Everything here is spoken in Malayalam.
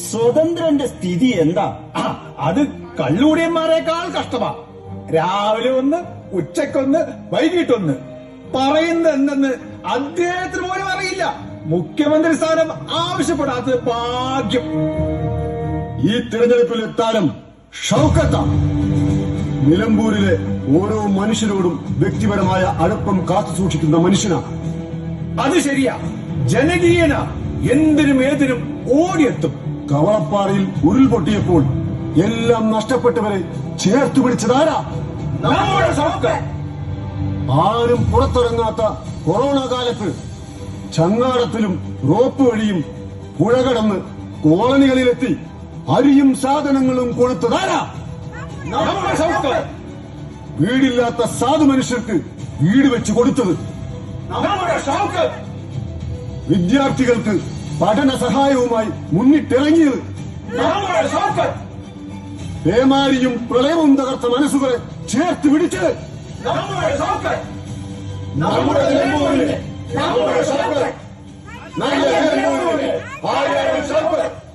സ്വതന്ത്രന്റെ സ്ഥിതി എന്താ? അത് കള്ളുകൂടിയന്മാരെക്കാൾ കഷ്ടമാ. രാവിലെ ഒന്ന്, ഉച്ചക്കൊന്ന്, വൈകിട്ടൊന്ന്. പറയുന്നത് എന്തെന്ന് അദ്ദേഹത്തിന് പോലും അറിയില്ല. മുഖ്യമന്ത്രി സ്ഥാനം ആവശ്യപ്പെടാത്തത് ഭാഗ്യം. ഈ തിരഞ്ഞെടുപ്പിലെ താരം ഷൗക്കത്താണ്. നിലമ്പൂരിലെ ഓരോ മനുഷ്യരോടും വ്യക്തിപരമായ അടുപ്പം കാത്തുസൂക്ഷിക്കുന്ന മനുഷ്യനാണ്. അത് ശരിയാ, ജനകീയന. എന്തിനും ഏതിനും ഓടിയെത്തും. കവളപ്പാറയിൽ ഉരുൾപൊട്ടിയപ്പോൾ എല്ലാം നഷ്ടപ്പെട്ടവരെ ചേർത്തു പിടിച്ചതാരാ? നമ്മുടെ ഷൗക്കത്ത്. ആരും പുറത്തിറങ്ങാത്ത കൊറോണ കാലത്ത് ചങ്ങാടത്തിലും റോപ്പ് വഴിയും പുഴ കടന്ന് കോളനികളിലെത്തി അരിയും സാധനങ്ങളും കൊടുത്തതാരാ? നമ്മുടെ ഷൗക്കത്ത്. വീടില്ലാത്ത സാധു മനുഷ്യർക്ക് വീട് വെച്ച് കൊടുത്തത് നമ്മുടെ ഷൗക്കത്ത്. വിദ്യാർത്ഥികൾക്ക് പഠന സഹായവുമായി മുന്നിട്ടിറങ്ങിയത് നമ്മുടെ ഷൗക്കത്ത്. പേമാരിയും പ്രളയവും തകർത്ത മനസ്സുകളെ ചേർത്ത് പിടിച്ചത് നമ്മുടെ ഷൗക്കത്ത്. നമ്മുടെ നിലമ്പൂരിലെ നമ്മുടെ ഷൗക്കത്ത്. നല്ല നിലമ്പൂരിലെ ആര്യാടൻ ഷൗക്കത്ത്.